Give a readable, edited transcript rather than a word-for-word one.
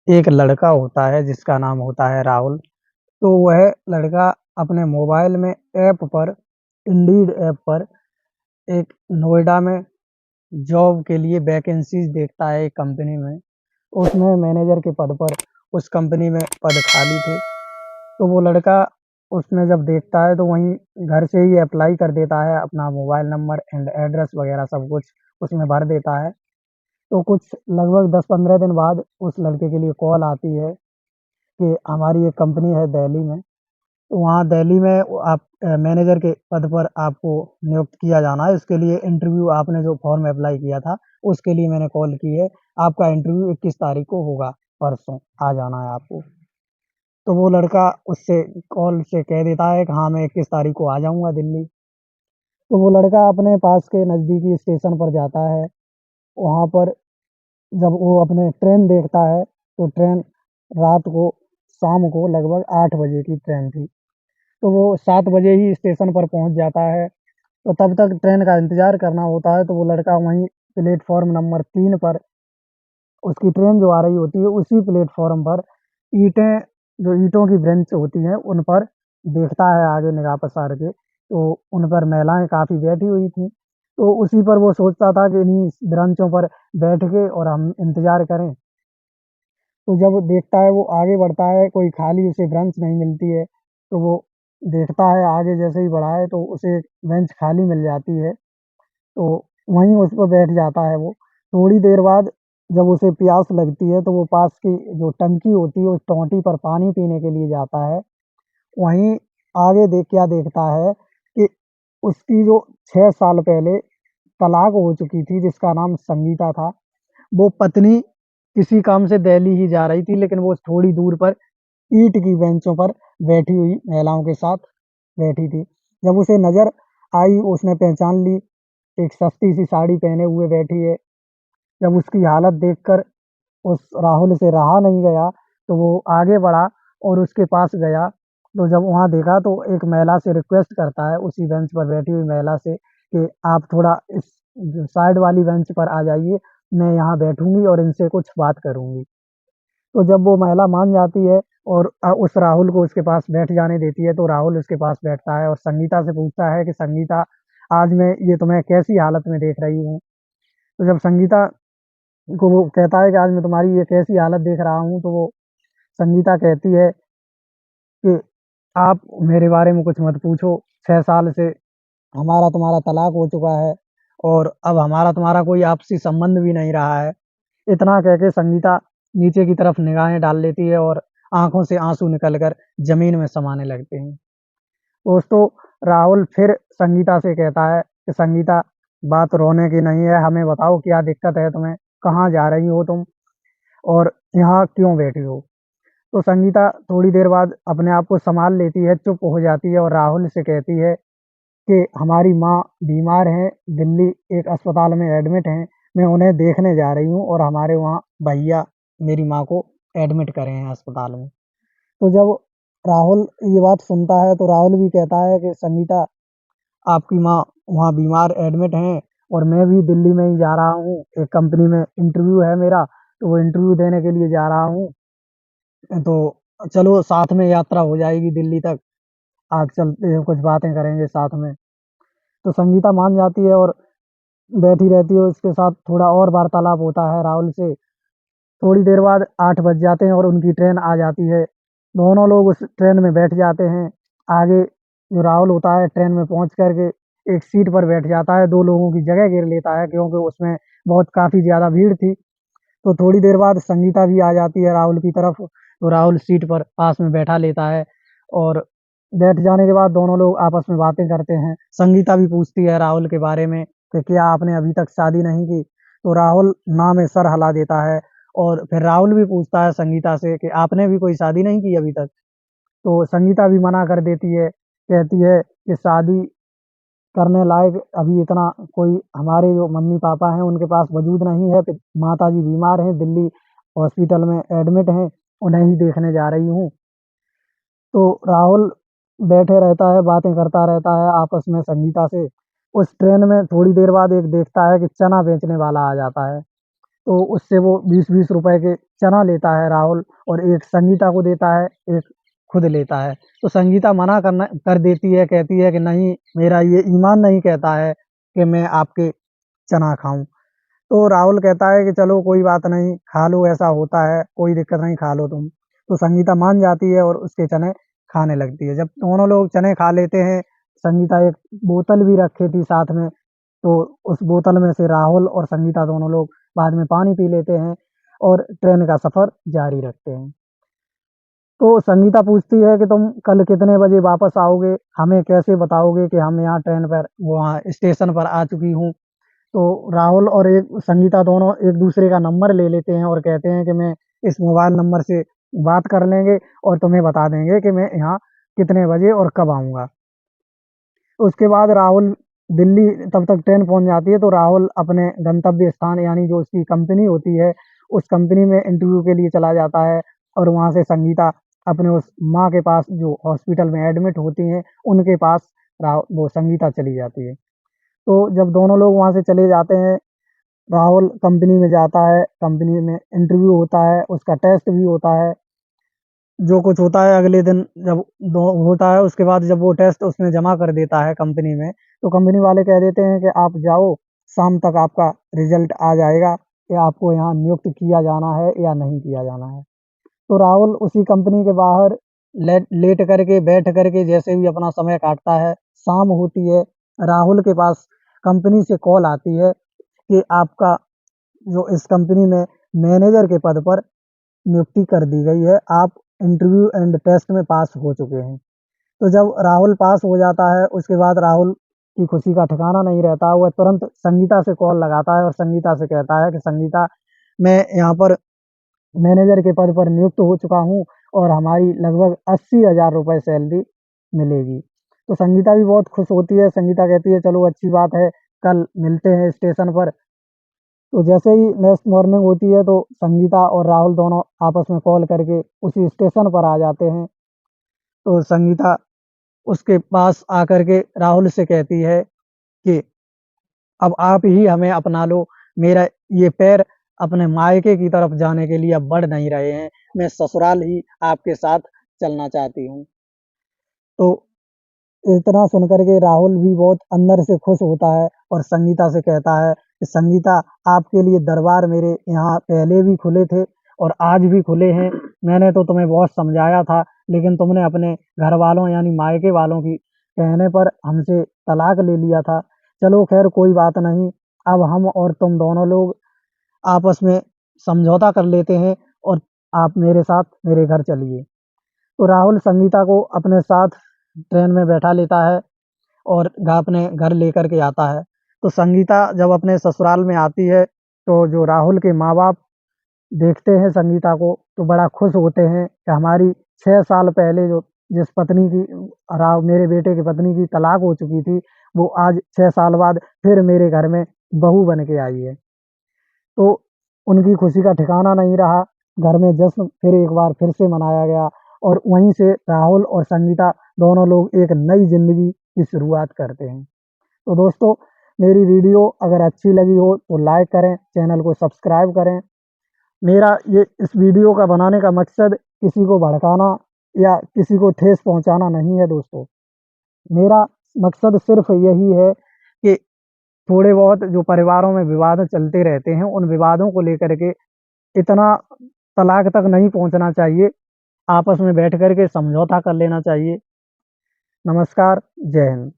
एक लड़का होता है जिसका नाम होता है राहुल। तो वह लड़का अपने मोबाइल में ऐप पर इंडीड ऐप पर एक नोएडा में जॉब के लिए वैकेंसीज देखता है एक कंपनी में। उसमें मैनेजर के पद पर उस कंपनी में पद खाली थे। तो वो लड़का उसमें जब देखता है तो वहीं घर से ही अप्लाई कर देता है, अपना मोबाइल नंबर एंड एड्रेस वगैरह सब कुछ उसमें भर देता है। तो कुछ लगभग 10-15 दिन बाद उस लड़के के लिए कॉल आती है कि हमारी एक कंपनी है दिल्ली में, तो वहाँ दिल्ली में आप मैनेजर के पद पर आपको नियुक्त किया जाना है। इसके लिए इंटरव्यू आपने जो फॉर्म अप्लाई किया था, उसके लिए मैंने कॉल की है। आपका इंटरव्यू 21 तारीख को होगा, परसों आ जाना है आपको। तो वो लड़का उससे कॉल से कह देता है कि हाँ, मैं 21 तारीख को आ जाऊँगा दिल्ली। तो वो लड़का अपने पास के नज़दीकी स्टेशन पर जाता है। वहाँ पर जब वो अपने ट्रेन देखता है, तो ट्रेन रात को शाम को लगभग 8 बजे की ट्रेन थी। तो वो 7 बजे ही स्टेशन पर पहुँच जाता है। तो तब तक ट्रेन का इंतज़ार करना होता है, तो वो लड़का वहीं प्लेटफ़ॉर्म नंबर 3 पर उसकी ट्रेन जो आ रही होती है, उसी प्लेटफ़ॉर्म पर ईंटें जो ईंटों की ब्रेंच होती हैं, उन पर देखता है आगे निगाह पसार के, तो उन पर महिलाएँ काफ़ी बैठी हुई थीं। तो उसी पर वो सोचता था कि इन्हीं ब्रेंचों पर बैठ के और हम इंतज़ार करें। तो जब देखता है वो आगे बढ़ता है, कोई खाली उसे ब्रेंच नहीं मिलती है, तो वो देखता है आगे जैसे ही बढ़ा है तो उसे एक बेंच खाली मिल जाती है, तो वहीं उस पे बैठ जाता है वो। थोड़ी देर बाद जब उसे प्यास लगती है तो वो पास की जो टंकी होती है, उस टोंटी पर पानी पीने के लिए जाता है। वहीं आगे देख क्या देखता है कि उसकी जो 6 साल पहले तलाक हो चुकी थी, जिसका नाम संगीता था, वो पत्नी किसी काम से दिल्ली ही जा रही थी, लेकिन वो थोड़ी दूर पर ईंट की बेंचों पर बैठी हुई महिलाओं के साथ बैठी थी। जब उसे नज़र आई, उसने पहचान ली, एक सस्ती-सी साड़ी पहने हुए बैठी है। जब उसकी हालत देखकर उस राहुल से रहा नहीं गया, तो वो आगे बढ़ा और उसके पास गया। तो जब वहाँ देखा तो एक महिला से रिक्वेस्ट करता है, उसी बेंच पर बैठी हुई महिला से कि आप थोड़ा इस जो साइड वाली बेंच पर आ जाइए, मैं यहाँ बैठूँगी और इनसे कुछ बात करूँगी। तो जब वो महिला मान जाती है और उस राहुल को उसके पास बैठ जाने देती है, तो राहुल उसके पास बैठता है और संगीता से पूछता है कि संगीता, आज मैं ये तुम्हें कैसी हालत में देख रही हूँ? तो जब संगीता को वो कहता है कि आज मैं तुम्हारी ये कैसी हालत देख रहा हूँ, तो वो संगीता कहती है कि आप मेरे बारे में कुछ मत पूछो, 6 साल से हमारा तुम्हारा तलाक हो चुका है और अब हमारा तुम्हारा कोई आपसी संबंध भी नहीं रहा है। इतना कह के संगीता नीचे की तरफ निगाहें डाल लेती है और आँखों से आँसू निकल कर ज़मीन में समाने लगते हैं। दोस्तों, राहुल फिर संगीता से कहता है कि संगीता, बात रोने की नहीं है, हमें बताओ क्या दिक्कत है तुम्हें? कहाँ जा रही हो तुम और यहाँ क्यों बैठी हो? तो संगीता थोड़ी देर बाद अपने आप को सँभाल लेती है, चुप हो जाती है और राहुल से कहती है कि हमारी माँ बीमार हैं, दिल्ली एक अस्पताल में एडमिट हैं, मैं उन्हें देखने जा रही हूँ और हमारे वहाँ भैया मेरी माँ को एडमिट करे हैं अस्पताल में। तो जब राहुल ये बात सुनता है, तो राहुल भी कहता है कि संगीता, आपकी माँ वहाँ बीमार एडमिट हैं और मैं भी दिल्ली में ही जा रहा हूँ, एक कंपनी में इंटरव्यू है मेरा, तो वो इंटरव्यू देने के लिए जा रहा हूँ। तो चलो साथ में यात्रा हो जाएगी दिल्ली तक, आज चलते हैं, कुछ बातें करेंगे साथ में। तो संगीता मान जाती है और बैठी रहती है, उसके साथ थोड़ा और वार्तालाप होता है राहुल से। थोड़ी देर बाद 8 बज जाते हैं और उनकी ट्रेन आ जाती है। दोनों लोग उस ट्रेन में बैठ जाते हैं। आगे जो राहुल होता है ट्रेन में पहुँच कर के एक सीट पर बैठ जाता है, 2 लोगों की जगह घेर लेता है क्योंकि उसमें बहुत काफ़ी ज़्यादा भीड़ थी। तो थोड़ी देर बाद संगीता भी आ जाती है राहुल की तरफ, तो राहुल सीट पर पास में बैठा लेता है और बैठ जाने के बाद दोनों लोग आपस में बातें करते हैं। संगीता भी पूछती है राहुल के बारे में कि क्या आपने अभी तक शादी नहीं की? तो राहुल ना में सर हिला देता है और फिर राहुल भी पूछता है संगीता से कि आपने भी कोई शादी नहीं की अभी तक? तो संगीता भी मना कर देती है, कहती है कि शादी करने लायक अभी इतना कोई हमारे जो मम्मी-पापा हैं उनके पास वजूद नहीं है, फिर माताजी बीमार हैं, दिल्ली हॉस्पिटल में एडमिट हैं, उन्हें ही देखने जा रही हूँ। तो राहुल बैठे रहता है, बातें करता रहता है आपस में संगीता से। उस ट्रेन में थोड़ी देर बाद एक देखता है कि चना बेचने वाला आ जाता है। तो उससे वो 20-20 रुपए के चना लेता है राहुल और एक संगीता को देता है, एक खुद लेता है। तो संगीता मना करना कर देती है, कहती है कि नहीं, मेरा ये ईमान नहीं कहता है कि मैं आपके चना खाऊँ। तो राहुल कहता है कि चलो कोई बात नहीं, खा लो, ऐसा होता है, कोई दिक्कत नहीं, खा लो तुम। तो संगीता मान जाती है और उसके चने खाने लगती है। जब दोनों लोग चने खा लेते हैं, संगीता एक बोतल भी रखी थी साथ में, तो उस बोतल में से राहुल और संगीता दोनों लोग बाद में पानी पी लेते हैं और ट्रेन का सफ़र जारी रखते हैं। तो संगीता पूछती है कि तुम कल कितने बजे वापस आओगे? हमें कैसे बताओगे कि हम यहाँ ट्रेन पर वहाँ स्टेशन पर आ चुकी हूँ? तो राहुल और एक संगीता दोनों एक दूसरे का नंबर ले लेते हैं और कहते हैं कि मैं इस मोबाइल नंबर से बात कर लेंगे और तुम्हें बता देंगे कि मैं यहाँ कितने बजे और कब आऊँगा। उसके बाद राहुल दिल्ली तब तक ट्रेन पहुँच जाती है, तो राहुल अपने गंतव्य स्थान यानी जो उसकी कंपनी होती है, उस कंपनी में इंटरव्यू के लिए चला जाता है और वहाँ से संगीता अपने उस माँ के पास जो हॉस्पिटल में एडमिट होती हैं, उनके पास वो संगीता चली जाती है। तो जब दोनों लोग वहाँ से चले जाते हैं, राहुल कंपनी में जाता है, कंपनी में इंटरव्यू होता है, उसका टेस्ट भी होता है। जो कुछ होता है अगले दिन जब दो होता है, उसके बाद जब वो टेस्ट उसमें जमा कर देता है कंपनी में, तो कंपनी वाले कह देते हैं कि आप जाओ, शाम तक आपका रिजल्ट आ जाएगा कि आपको यहाँ नियुक्त किया जाना है या नहीं किया जाना है। तो राहुल उसी कंपनी के बाहर लेट करके, बैठ करके जैसे भी अपना समय काटता है। शाम होती है, राहुल के पास कंपनी से कॉल आती है कि आपका जो इस कंपनी में मैनेजर के पद पर नियुक्ति कर दी गई है, आप इंटरव्यू एंड टेस्ट में पास हो चुके हैं। तो जब राहुल पास हो जाता है, उसके बाद राहुल की खुशी का ठिकाना नहीं रहता। वह तुरंत संगीता से कॉल लगाता है और संगीता से कहता है कि संगीता, मैं यहाँ पर मैनेजर के पद पर नियुक्त हो चुका हूँ और हमारी लगभग 80,000 रुपए सैलरी मिलेगी। तो संगीता भी बहुत खुश होती है। संगीता कहती है चलो अच्छी बात है, कल मिलते हैं स्टेशन पर। तो जैसे ही नेक्स्ट मॉर्निंग होती है, तो संगीता और राहुल दोनों आपस में कॉल करके उसी स्टेशन पर आ जाते हैं। तो संगीता उसके पास आकर के राहुल से कहती है कि अब आप ही हमें अपना लो, मेरा ये पैर अपने मायके की तरफ जाने के लिए अब बढ़ नहीं रहे हैं, मैं ससुराल ही आपके साथ चलना चाहती हूँ। तो इतना सुनकर के राहुल भी बहुत अंदर से खुश होता है और संगीता से कहता है कि संगीता, आपके लिए दरबार मेरे यहाँ पहले भी खुले थे और आज भी खुले हैं। मैंने तो तुम्हें बहुत समझाया था, लेकिन तुमने अपने घर वालों यानी मायके वालों की कहने पर हमसे तलाक ले लिया था। चलो खैर कोई बात नहीं, अब हम और तुम दोनों लोग आपस में समझौता कर लेते हैं और आप मेरे साथ मेरे घर चलिए। तो राहुल संगीता को अपने साथ ट्रेन में बैठा लेता है और अपने घर लेकर के आता है। तो संगीता जब अपने ससुराल में आती है, तो जो राहुल के माँ-बाप देखते हैं संगीता को, तो बड़ा खुश होते हैं कि हमारी 6 साल पहले जो जिस पत्नी की मेरे बेटे की पत्नी की तलाक हो चुकी थी, वो आज 6 साल बाद फिर मेरे घर में बहू बन के आई है। तो उनकी खुशी का ठिकाना नहीं रहा। घर में जश्न फिर एक बार फिर से मनाया गया और वहीं से राहुल और संगीता दोनों लोग एक नई ज़िंदगी की शुरुआत करते हैं। तो दोस्तों, मेरी वीडियो अगर अच्छी लगी हो तो लाइक करें, चैनल को सब्सक्राइब करें। मेरा ये इस वीडियो का बनाने का मकसद किसी को भड़काना या किसी को ठेस पहुँचाना नहीं है दोस्तों। मेरा मकसद सिर्फ़ यही है कि थोड़े बहुत जो परिवारों में विवाद चलते रहते हैं, उन विवादों को लेकर के इतना तलाक तक नहीं पहुँचना चाहिए। आपस में बैठ कर के समझौता कर लेना चाहिए। नमस्कार, जय हिंद।